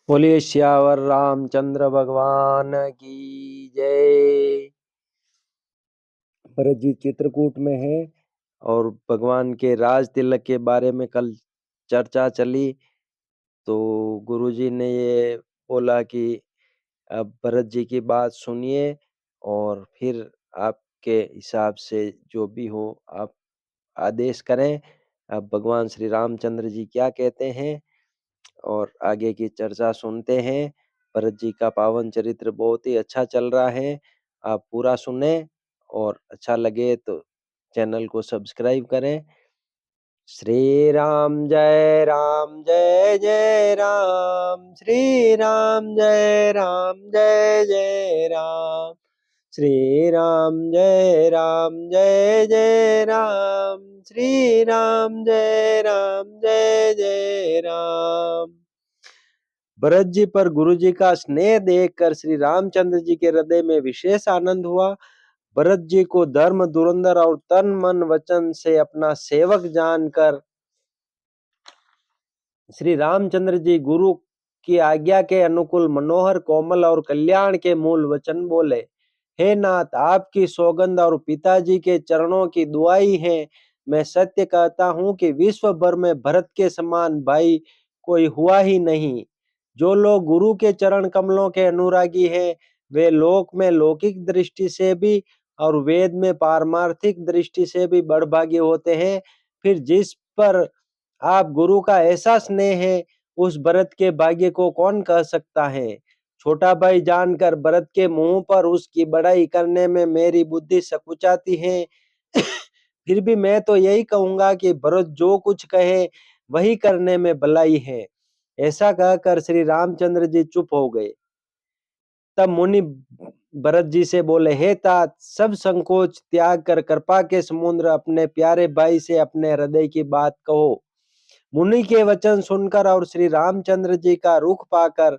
बोलिए श्यावर रामचंद्र भगवान की जय। भरत जी चित्रकूट में है और भगवान के राज तिलक के बारे में कल चर्चा चली। तो गुरुजी ने ये बोला कि अब भरत जी की बात सुनिए और फिर आपके हिसाब से जो भी हो आप आदेश करें। अब भगवान श्री रामचंद्र जी क्या कहते हैं और आगे की चर्चा सुनते हैं। भरत जी का पावन चरित्र बहुत ही अच्छा चल रहा है। आप पूरा सुने और अच्छा लगे तो चैनल को सब्सक्राइब करें। श्री राम जय जय राम। श्री राम जय जय राम। श्री राम जय जय राम। श्री राम जय जय राम। भरत जी पर गुरु जी का स्नेह देखकर श्री रामचंद्र जी के हृदय में विशेष आनंद हुआ। भरत जी को धर्म धुरंधर और तन मन वचन से अपना सेवक जानकर श्री रामचंद्र जी गुरु की आज्ञा के अनुकूल मनोहर कोमल और कल्याण के मूल वचन बोले। हे नाथ, आपकी सौगंध और पिताजी के चरणों की दुआई है। मैं सत्य कहता हूँ कि विश्व भर में भरत के समान भाई कोई हुआ ही नहीं। जो लोग गुरु के चरण कमलों के अनुरागी हैं, वे लोक में लौकिक दृष्टि से भी और वेद में पारमार्थिक दृष्टि से भी बड़भागी होते हैं। फिर जिस पर आप गुरु का ऐसा स्नेह है, उस भरत के भाग्य को कौन कह सकता है। छोटा भाई जानकर भरत के मुंह पर उसकी बड़ाई करने में मेरी बुद्धि सकुचाती है। फिर भी मैं तो यही कहूंगा कि भरत जो कुछ कहे वही करने में भलाई है। ऐसा कहकर श्री रामचंद्र जी चुप हो गए। तब मुनि भरत जी से बोले, हे तात, सब संकोच त्याग कर कृपा के समुद्र अपने प्यारे भाई से अपने हृदय की बात कहो। मुनि के वचन सुनकर और श्री रामचंद्र जी का रुख पाकर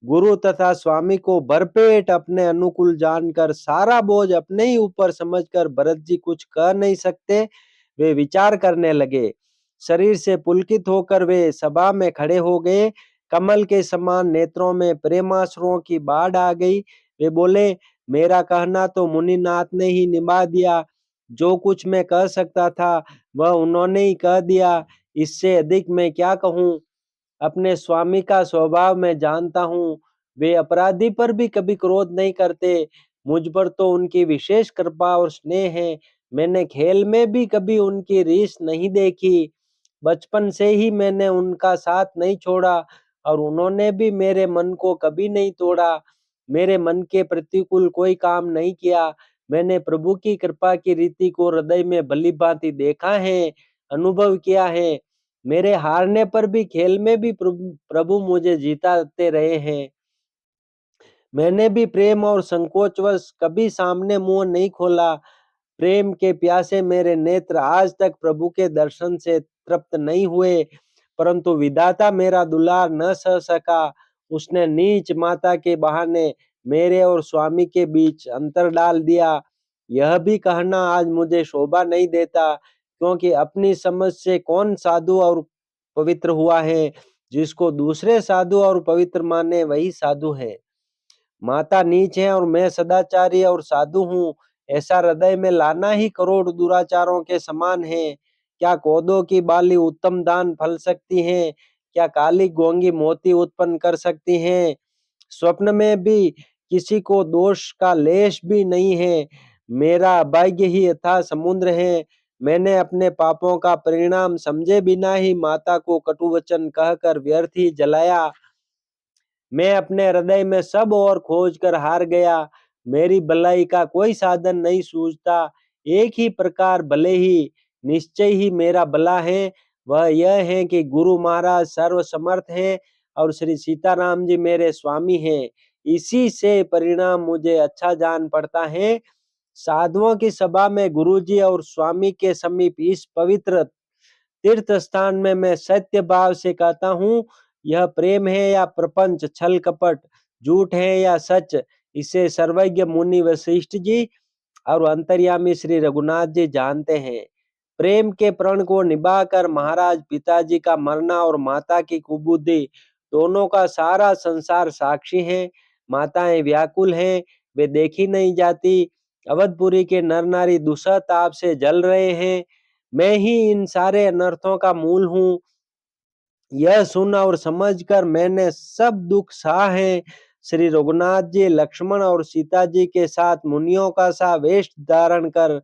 गुरु तथा स्वामी को भरपेट अपने अनुकूल जानकर सारा बोझ अपने ही ऊपर समझकर भरत जी कुछ कह नहीं सकते। वे विचार करने लगे। शरीर से पुलकित होकर वे सभा में खड़े हो गए। कमल के समान नेत्रों में प्रेमाश्रुओं की बाढ़ आ गई। वे बोले, मेरा कहना तो मुनिनाथ ने ही निभा दिया। जो कुछ मैं कह सकता था वह उन्होंने ही कह दिया। इससे अधिक मैं क्या कहूँ। अपने स्वामी का स्वभाव मैं जानता हूँ। वे अपराधी पर भी कभी क्रोध नहीं करते। मुझ पर तो उनकी विशेष कृपा और स्नेह है। मैंने खेल में भी कभी उनकी रीस नहीं देखी। बचपन से ही मैंने उनका साथ नहीं छोड़ा और उन्होंने भी मेरे मन को कभी नहीं तोड़ा। मेरे मन के प्रतिकूल कोई काम नहीं किया। मैंने प्रभु की कृपा की रीति को हृदय में भली भांति देखा है, अनुभव किया है। मेरे हारने पर भी खेल में भी प्रभु मुझे जीताते रहे हैं। मैंने भी प्रेम और संकोचवश कभी सामने मुंह नहीं खोला। प्रेम के प्यासे मेरे नेत्र आज तक प्रभु के दर्शन से तृप्त नहीं हुए, परंतु विधाता मेरा दुलार न सह सका। उसने नीच माता के बहाने मेरे और स्वामी के बीच अंतर डाल दिया। यह भी कहना आज मुझे शोभा नहीं देता, क्योंकि अपनी समझ से कौन साधु और पवित्र हुआ है। जिसको दूसरे साधु और पवित्र माने वही साधु है। माता नीच है और मैं सदाचारी और साधु हूँ, ऐसा हृदय में लाना ही करोड़ दुराचारों के समान है। क्या कोदो की बाली उत्तम दान फल सकती है? क्या काली गोंगी मोती उत्पन्न कर सकती हैं? स्वप्न में भी किसी को दोष का लेश भी नहीं है। मेरा भाग्य ही यथा समुद्र है। मैंने अपने पापों का परिणाम समझे बिना ही माता को कटु वचन कहकर व्यर्थ ही जलाया। मैं अपने हृदय में सब और खोज कर हार गया। मेरी भलाई का कोई साधन नहीं सूझता। एक ही प्रकार भले ही निश्चय ही मेरा भला है। वह यह है कि गुरु महाराज सर्वसमर्थ है और श्री सीताराम जी मेरे स्वामी हैं। इसी से परिणाम मुझे अच्छा जान पड़ता है। साधुओं की सभा में गुरुजी और स्वामी के समीप इस पवित्र तीर्थ स्थान में मैं सत्य भाव से कहता हूँ, यह प्रेम है या प्रपंच, छल कपट, झूठ है या सच, इसे सर्वज्ञ मुनि वशिष्ठ जी और अंतर्यामी श्री रघुनाथ जी जानते हैं। प्रेम के प्रण को निभाकर महाराज पिताजी का मरना और माता की कुबुद्धि दोनों का सारा संसार साक्षी है। माताएं व्याकुल हैं, वे देखी नहीं जाती। अवधपुरी के नर नारी दूसरा ताप से जल रहे हैं। मैं ही इन सारे अनर्थों का मूल हूँ। यह सुन और समझकर मैंने सब दुख सहा है। श्री रघुनाथ जी लक्ष्मण और सीता जी के साथ मुनियों का सा वेश धारण कर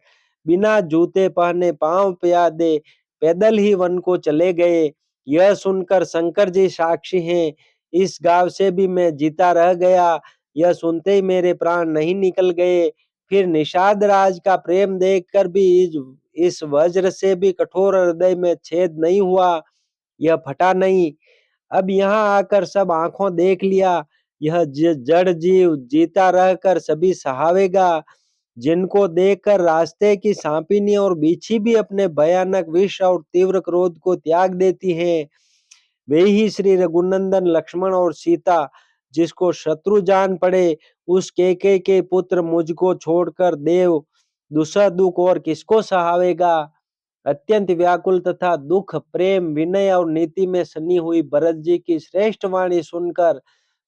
बिना जूते पहने पांव प्यादे पैदल ही वन को चले गए। यह सुनकर शंकर जी साक्षी हैं। इस गांव से भी मैं जीता रह गया। यह सुनते ही मेरे प्राण नहीं निकल गए। फिर निषाद राज का प्रेम देखकर भी इस वज्र से भी कठोर हृदय में छेद नहीं हुआ। यह फटा नहीं। अब यहाँ आकर सब आंखों देख लिया। यह जड़ जीव जीता रहकर सभी सहावेगा, जिनको देखकर रास्ते की सांपिनी और बिच्छी भी अपने भयानक विष और तीव्र क्रोध को त्याग देती हैं। वे ही श्री रघुनंदन लक्ष्मण और सीता, जिसको शत्रु जान पड़े, उस केके के पुत्र मुझको छोड़कर देव दूसरा दुख और किसको सहावेगा। अत्यंत व्याकुल तथा दुख, प्रेम, विनय और नीति में सनी हुई भरत जी की श्रेष्ठ वाणी सुनकर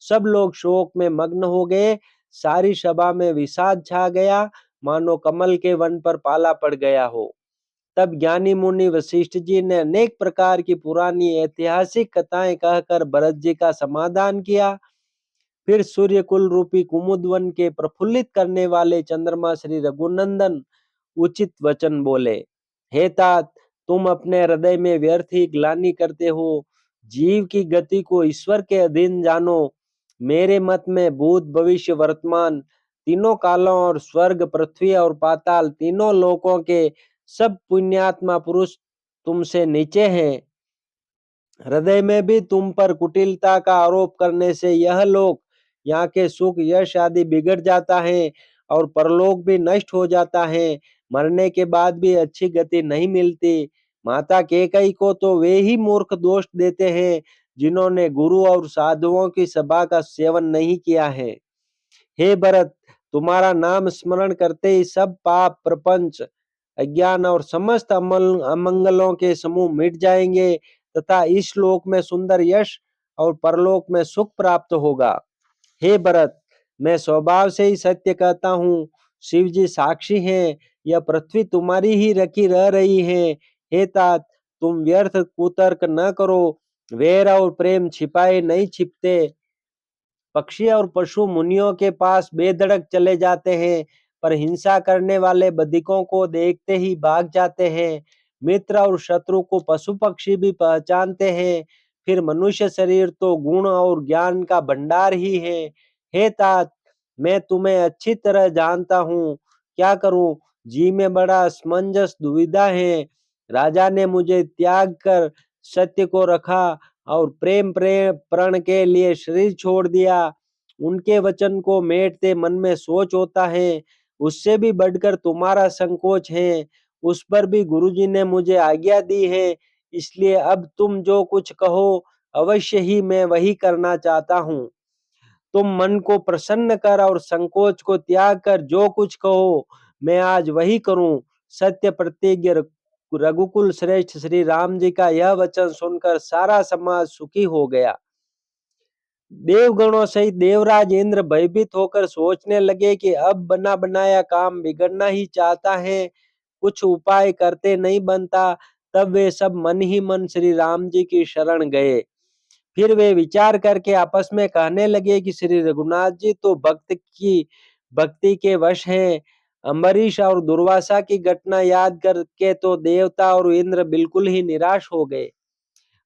सब लोग शोक में मग्न हो गए। सारी सभा में विषाद छा गया, मानो कमल के वन पर पाला पड़ गया हो। तब ज्ञानी मुनि वशिष्ठ जी ने अनेक प्रकार की पुरानी ऐतिहासिक कथाएं कहकर भरत जी का समाधान किया। फिर सूर्य कुल रूपी कुमुद वन के प्रफुल्लित करने वाले चंद्रमा श्री रघुनंदन उचित वचन बोले। हे तात, तुम अपने हृदय में व्यर्थ ही ग्लानि करते हो। जीव की गति को ईश्वर के अधीन जानो। मेरे मत में भूत भविष्य वर्तमान तीनों कालों और स्वर्ग पृथ्वी और पाताल तीनों लोकों के सब पुण्यात्मा पुरुष तुमसे नीचे हैं। हृदय में भी तुम पर कुटिलता का आरोप करने से यह लोक, यहाँ के सुख यश आदि बिगड़ जाता है और परलोक भी नष्ट हो जाता है। मरने के बाद भी अच्छी गति नहीं मिलती। माता कैकेयी को तो वे ही मूर्ख दोष देते हैं, जिन्होंने गुरु और साधुओं की सभा का सेवन नहीं किया है। हे भरत, तुम्हारा नाम स्मरण करते ही सब पाप, प्रपंच, अज्ञान और समस्त अमंगलों के समूह मिट जाएंगे तथा इस लोक में सुंदर यश और परलोक में सुख प्राप्त होगा। हे भरत, मैं स्वभाव से ही सत्य कहता हूँ। शिव जी साक्षी हैं। यह पृथ्वी तुम्हारी ही रखी रह रही है। हे तात, तुम व्यर्थ कुतर्क न करो। वैर और प्रेम छिपाए नहीं छिपते। पक्षी और पशु मुनियों के पास बेधड़क चले जाते हैं, पर हिंसा करने वाले बधिकों को देखते ही भाग जाते हैं। मित्र और शत्रु को पशु पक्षी भी पहचानते हैं। फिर मनुष्य शरीर तो गुण और ज्ञान का भंडार ही है। हे तात, मैं तुम्हें अच्छी तरह जानता हूँ। क्या करूँ, जी में बड़ा असमंजस दुविधा है। राजा ने मुझे त्याग कर सत्य को रखा और प्रेम प्रेम प्रण के लिए शरीर छोड़ दिया। उनके वचन को मेटते मन में सोच होता है। उससे भी बढ़कर तुम्हारा संकोच है। उस पर भी गुरुजी ने मुझे आज्ञा दी है। इसलिए अब तुम जो कुछ कहो अवश्य ही मैं वही करना चाहता हूँ। तुम मन को प्रसन्न कर और संकोच को त्याग कर जो कुछ कहो मैं आज वही करूं। सत्य प्रतिज्ञ रघुकुल श्रेष्ठ श्री राम जी का यह वचन सुनकर सारा समाज सुखी हो गया। देवगणों सहित देवराज इंद्र भयभीत होकर सोचने लगे कि अब बना बनाया काम बिगड़ना ही चाहता है, कुछ उपाय करते नहीं बनता। तब वे सब मन ही मन श्री राम जी की शरण गए। फिर वे विचार करके आपस में कहने लगे कि श्री रघुनाथ जी तो भक्ति के वश हैं। अम्बरीश और दुर्वासा की घटना याद करके तो देवता और इंद्र बिल्कुल ही निराश हो गए।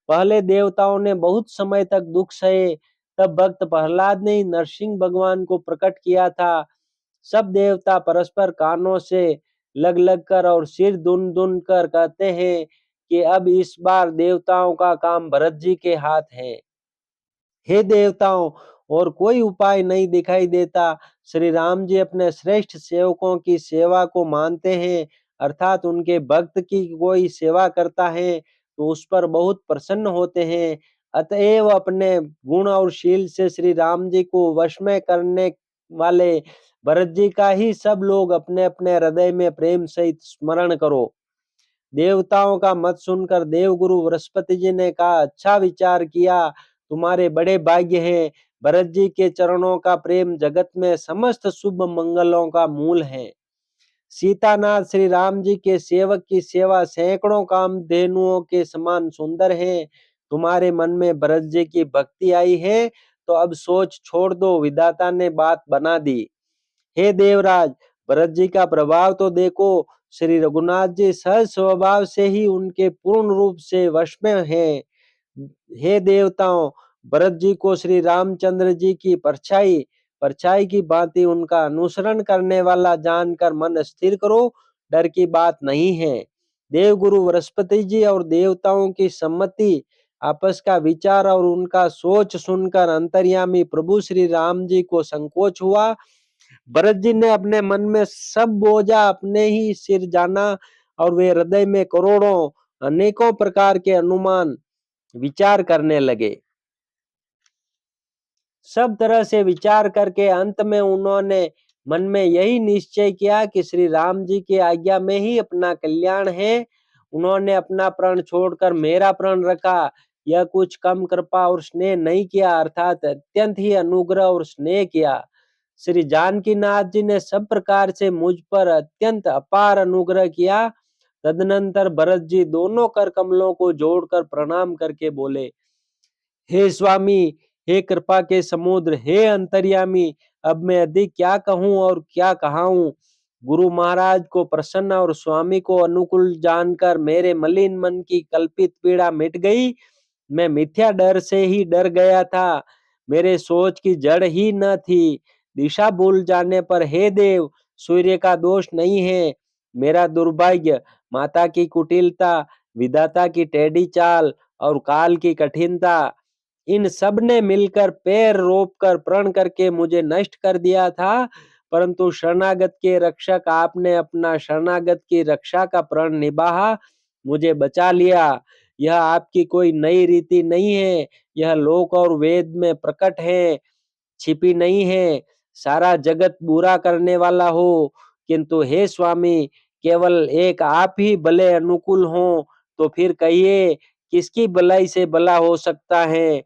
पहले देवताओं ने बहुत समय तक दुख सहे, तब भक्त प्रहलाद ने नरसिंह भगवान को प्रकट किया था। सब देवता परस्पर कानों से लग लग कर और सिर दुन दुन कर कहते हैं कि अब इस बार देवताओं का काम भरत जी के हाथ है। हे देवताओं, और कोई उपाय नहीं दिखाई देता। श्री राम जी अपने श्रेष्ठ सेवकों की सेवा को मानते हैं, अर्थात उनके भक्त की कोई सेवा करता है तो उस पर बहुत प्रसन्न होते हैं। अतएव अपने गुण और शील से श्री राम जी को वश में करने वाले भरत जी का ही सब लोग अपने अपने हृदय में प्रेम सहित स्मरण करो। देवताओं का मत सुनकर देवगुरु बृहस्पति जी ने कहा, अच्छा विचार किया। तुम्हारे बड़े भाग्य हैं। भरत जी के चरणों का प्रेम जगत में समस्त शुभ मंगलों का मूल है। सीतानाथ श्री राम जी के सेवक की सेवा सैकड़ों कामधेनुओं के समान सुंदर है। तुम्हारे मन में भरत जी की भक्ति आई है तो अब सोच छोड़ दो, विधाता ने बात बना दी। हे देवराज, भरत जी का प्रभाव तो देखो। श्री रघुनाथ जी सहज स्वभाव से ही उनके पूर्ण रूप से वश में हैं। हे देवताओं, भरत जी को श्री रामचंद्र जी की परछाई परछाई की भांति उनका अनुसरण करने वाला जानकर मन स्थिर करो, डर की बात नहीं है। देवगुरु बृहस्पति जी और देवताओं की सम्मति, आपस का विचार और उनका सोच सुनकर अंतर्यामी प्रभु श्री राम जी को संकोच हुआ। भरत जी ने अपने मन में सब बोझा अपने ही सिर जाना और वे हृदय में करोड़ों अनेकों प्रकार के अनुमान विचार करने लगे। सब तरह से विचार करके अंत में उन्होंने मन में यही निश्चय किया कि श्री राम जी की आज्ञा में ही अपना कल्याण है। उन्होंने अपना प्राण छोड़कर मेरा प्राण रखा। यह कुछ कम कृपा और स्नेह नहीं किया, अर्थात अत्यंत ही अनुग्रह और स्नेह किया। श्री जानकीनाथ जी ने सब प्रकार से मुझ पर अत्यंत अपार अनुग्रह किया। तदनंतर भरत जी दोनों कर कमलों को जोड़कर प्रणाम करके बोले, हे स्वामी, हे कृपा के समुद्र, हे अंतर्यामी, अब मैं अधिक क्या कहूँ और क्या कहाऊँ। गुरु महाराज को प्रसन्न और स्वामी को अनुकूल जानकर मेरे मलिन मन की कल्पित पीड़ा मिट गई। मैं मिथ्या डर से ही डर गया था, मेरे सोच की जड़ ही न थी। दिशा भूल जाने पर हे देव, सूर्य का दोष नहीं है, मेरा दुर्भाग्य, माता की कुटिलता, विधाता की टेढ़ी चाल और काल की कठिनता, इन सब ने मिलकर पैर रोपकर प्रण करके मुझे नष्ट कर दिया था। परंतु शरणागत के रक्षक आपने अपना शरणागत की रक्षा का प्रण निभाया, मुझे बचा लिया। यह आपकी कोई नई रीति नहीं है, यह लोक और वेद में प्रकट है, छिपी नहीं है। सारा जगत बुरा करने वाला हो, किंतु हे स्वामी, केवल एक आप ही भले अनुकूल हो, तो फिर कहिए किसकी भलाई से भला हो सकता है।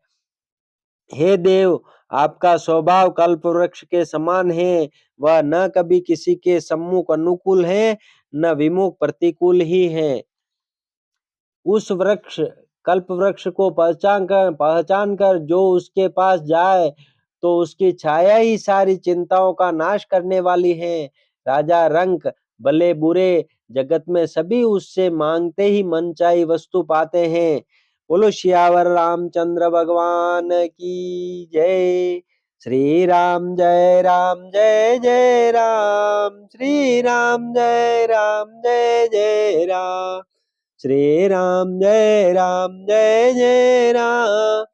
हे देव, आपका स्वभाव कल्प वृक्ष के समान है। वह न कभी किसी के सम्मुख अनुकूल है, न विमुख प्रतिकूल ही है। उस वृक्ष कल्प वृक्ष को पहचान कर जो उसके पास जाए तो उसकी छाया ही सारी चिंताओं का नाश करने वाली है। राजा रंक, भले बुरे, जगत में सभी उससे मांगते ही मनचाही वस्तु पाते हैं। बोलो सियावर रामचंद्र भगवान की जय। श्री राम जय राम, जय जय राम। श्री राम जय राम, जय जय राम। श्री राम जय राम, जय जय राम।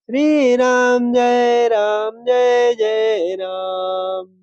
श्री राम जय राम, जय जय राम।